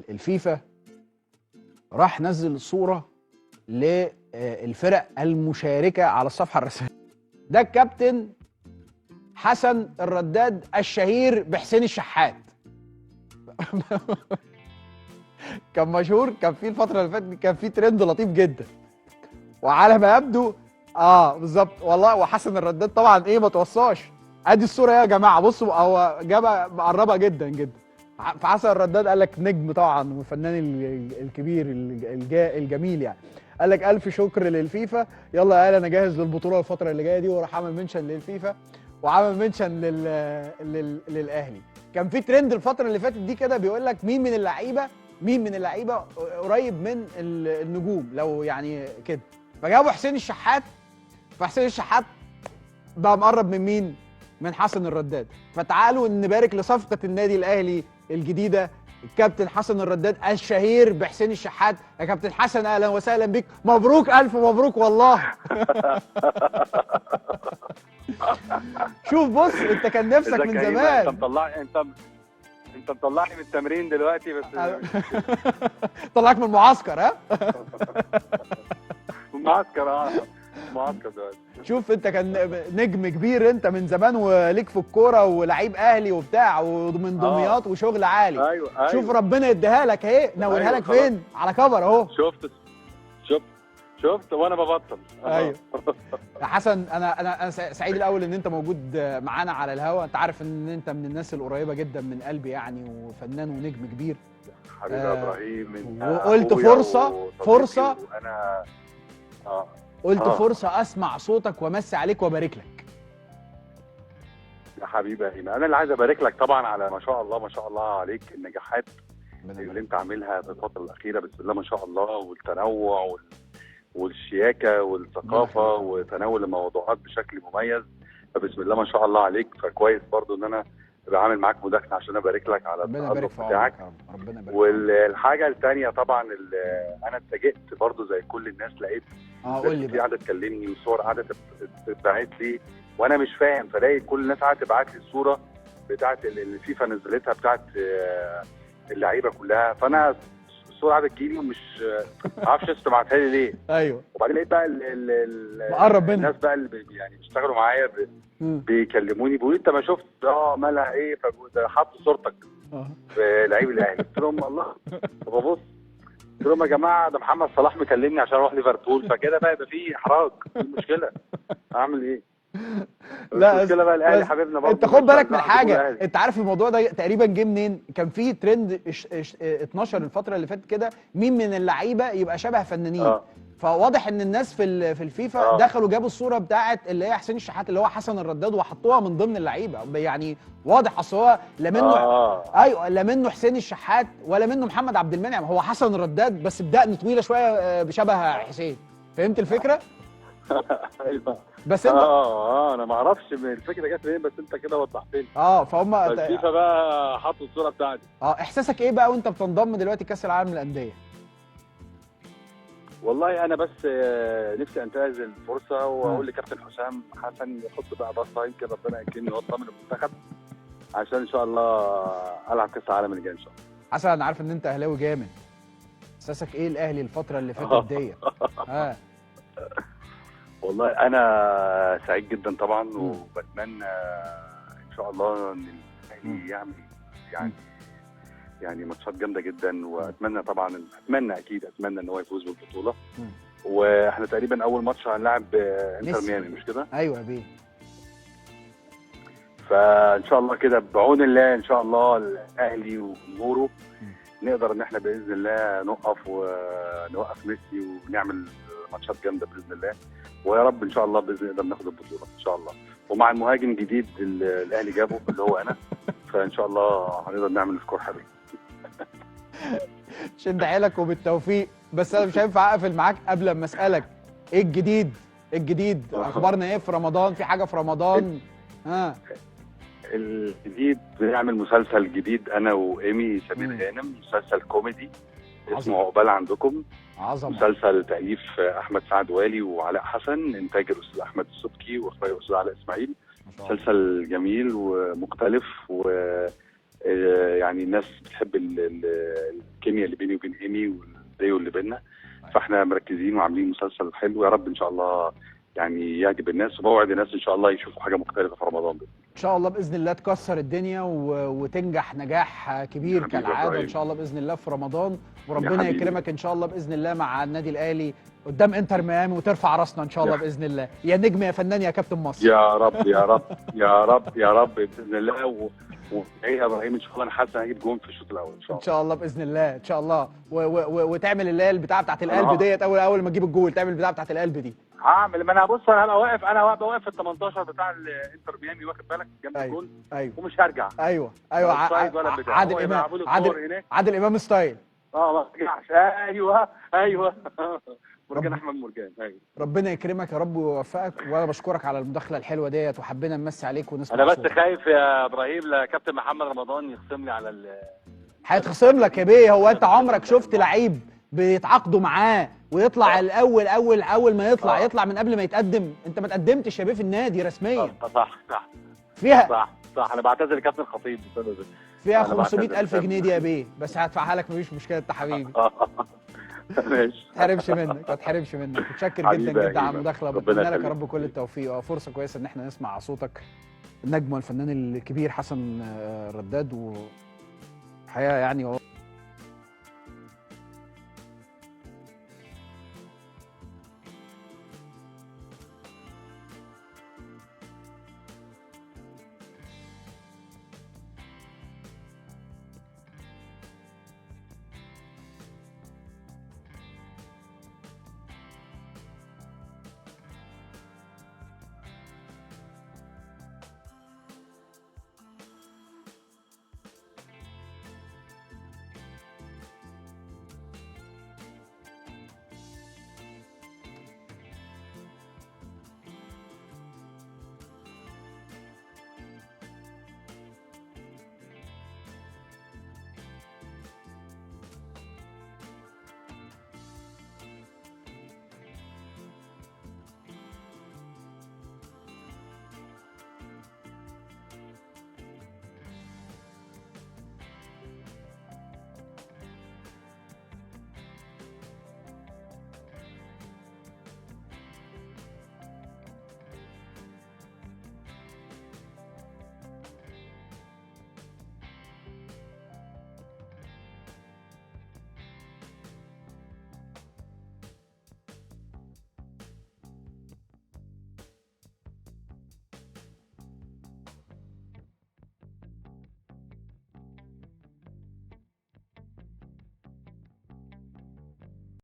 الفيفا راح نزل صورة للفرق المشاركة على الصفحة الرسمية. ده الكابتن حسن الرداد الشهير بحسين الشحات. كان مشهور، كان في الفترة اللي فاتت كان في ترند لطيف جدا، وعلى ما يبدو بالظبط والله. وحسن الرداد طبعا ما توصاش. ادي الصورة يا جماعة، بصوا هو جابها مقربة جدا جدا. فحسن الرداد قال لك نجم طبعا والفنان الكبير الجميل يعني، قال لك الف شكر للفيفا، يلا قال انا جاهز للبطوله الفتره اللي جايه دي، وراح عمل منشن للفيفا وعمل منشن للاهلي. كان في ترند الفتره اللي فاتت دي كده بيقول لك مين من اللعيبه قريب من النجوم لو يعني كده، فجابوا حسين الشحات. فحسين الشحات بقى مقرب من مين؟ من حسن الرداد. فتعالوا نبارك لصفقه النادي الاهلي الجديده الكابتن حسن الرداد الشهير بحسين الشحات. يا كابتن حسن اهلا وسهلا بك، مبروك الف مبروك والله. شوف بص، انت كان نفسك من زمان. انت مطلعني من التمرين دلوقتي بس. طلعك من المعسكر. معسكر دلوقتي. شوف انت كان نجم كبير انت من زمان، وليك في الكوره ولعيب اهلي وبتاع ومن دمياط وشغل عالي. أيوة. شوف ربنا يديها لك اهي، نورها لك فين؟ على كبر اهو. شفت وانا ببطل. ايوه. يا حسن انا سعيد الاول ان انت موجود معانا على الهوا. انت عارف ان انت من الناس القريبه جدا من قلبي يعني، وفنان ونجم كبير حبيبي ابراهيم. وقلت فرصه وانا قلت فرصه اسمع صوتك وامسي عليك وابارك لك. يا حبيبي يا هيما، انا اللي عايز ابارك لك طبعا على ما شاء الله عليك النجاحات اللي انت عاملها في الفتره الاخيره، بسم الله ما شاء الله، والتنوع والشياكه والثقافه وتناول الموضوعات بشكل مميز، فبسم الله ما شاء الله عليك. فكويس برضو ان انا بعمل معاك مداخله عشان ابارك لك على التألق بتاعك. ربنا يبارك. والحاجه الثانيه طبعا انا اتفاجئت برضو زي كل الناس، لقيت في قاعده تكلمني وصور قاعده تبعت لي وانا مش فاهم، فلاقي كل الناس قاعده تبعت لي الصوره بتاعت الفيفا نزلتها بتاعت اللعيبه كلها، فانا الصوره قاعده تجيلي ومش عارفش تبعتها لي ليه. ايوه. وبعدين لقيت بقى مقرب منها الناس بقى اللي يعني بيشتغلوا معايا بيكلموني بيقولوا انت ما شفت مالها ايه، فحطوا صورتك في لعيب الاهلي. قلت لهم الله، فببص قلت لهم يا جماعه ده محمد صلاح مكلمني عشان اروح ليفربول، فكده بقى يبقى في احراج، المشكله اعمل ايه؟ لا المشكله بقى الاهلي حبيبنا برضه. انت خد بالك من حاجه، انت عارف الموضوع ده تقريبا جه منين؟ كان في ترند 12 الفتره اللي فاتت كده، مين من اللعيبه يبقى شبه فنانين. فواضح ان الناس في الفيفا دخلوا جابوا الصوره بتاعت اللي هي حسين الشحات اللي هو حسن الرداد وحطوها من ضمن اللعيبه، يعني واضح. اصل هو لا منه ايوه لا منه حسين الشحات ولا منه محمد عبد المنعم، هو حسن الرداد بس بدقن طويله شويه بشبه حسين. فهمت الفكره؟ ايوه. بس انت انا ما اعرفش الفكره جت منين، بس انت كده وضحت لي. فهم الفيفا بقى حطوا الصوره بتاعتي. احساسك ايه بقى وانت بتنضم دلوقتي كاس العالم للانديه؟ والله انا بس نفسي انتهز الفرصه واقول لكابتن حسام حسن يحط بقى بصه، يمكن ربنا يكرمني واطلع من المنتخب عشان ان شاء الله العب كاس العالم اللي جاي ان شاء الله. حسن انا عارف ان انت اهلاوي جامد، احساسك ايه الاهلي الفتره اللي فاتت ديت؟ والله انا سعيد جدا طبعا، وبتمنى ان شاء الله ان الاهلي يعمل يعني ماتشات جامده جدا، واتمنى طبعا اتمنى ان هو يفوز بالبطوله. واحنا تقريبا اول ماتش هنلعب انتر ميامي، مش كده؟ ايوه يا بيه. فان شاء الله كده بعون الله ان شاء الله الاهلي وجمهوره نقدر ان احنا باذن الله نوقف ميسي ونعمل ماتشات جامده باذن الله، ويا رب ان شاء الله باذن الله نقدر ناخد البطوله ان شاء الله. ومع المهاجم الجديد اللي الاهلي جابه اللي هو انا، فان شاء الله هنقدر نعمل سكور حلو. شد حيلك وبالتوفيق. بس انا مش هينفع اقفل معاك قبل ما اسالك ايه الجديد؟ اخبارنا ايه في رمضان؟ في حاجه في رمضان؟ الجديد بنعمل مسلسل جديد انا وايمي سمير غانم، مسلسل كوميدي اسمه عقبال عندكم. عظمه. مسلسل تأليف احمد سعد والي وعلاء حسن، انتاج الاستاذ احمد السبكي واخراج الاستاذ علاء اسماعيل. مسلسل جميل ومختلف يعني الناس بتحب الكيمياء اللي بيني وبين ايمي والديو اللي بيننا، فاحنا مركزين وعاملين مسلسل حلو يا رب ان شاء الله يعني يعجب الناس، وبوعد الناس ان شاء الله يشوفوا حاجه مختلفه في رمضان ده. ان شاء الله باذن الله تكسر الدنيا وتنجح نجاح كبير كالعاده ان شاء الله باذن الله في رمضان، وربنا يكرمك ان شاء الله باذن الله مع النادي الاهلي قدام انتر ميامي وترفع راسنا ان شاء الله باذن الله، يا نجم يا فنان يا كابتن مصر. يا رب يا رب يا رب يا رب باذن الله. وايه يا ابراهيم ان شاء الله انا حاسس ان هجيب جون في الشوط الاول ان شاء الله. ان شاء الله باذن الله ان شاء الله، وتعمل اللي هي البتاعه بتاعت القلب ديت اول ما تجيب الجول تعمل البتاعه بتاعت القلب دي. هعمل، ما انا بص انا هبقى واقف، انا هبقى واقف في ال 18 بتاع الانتر ميامي واخد بالك جنب الجول. ايوه ومش هرجع. ايوه عادل امام ستايل. ما ترجعش. ايوه مرجان احمد مرجان. ايوه ربنا يكرمك يا رب ويوفقك، وانا بشكرك على المداخله الحلوه ديت، وحبينا نمسي عليك ونسمع انا بس صوتك. خايف يا ابراهيم لكابتن محمد رمضان يخصم لي على هيتخصم لك يا بيه. هو انت عمرك شفت لعيب بيتعاقدوا معاه ويطلع الاول اول ما يطلع من قبل ما يتقدم؟ انت ما تقدمتش يا بيه في النادي رسميا. صح فيها صح انا بعتذر لكابتن خطيب فيها 500,000 جنيه دي يا بيه، بس هدفعها لك مفيش مشكله انت حبيبي. ماشي ما تحرمش منك. متشكر جدا على المداخله، وبتمنى لك يا رب كل التوفيق، فرصه كويسه ان احنا نسمع صوتك النجم والفنان الكبير حسن رداد، وحقيقه يعني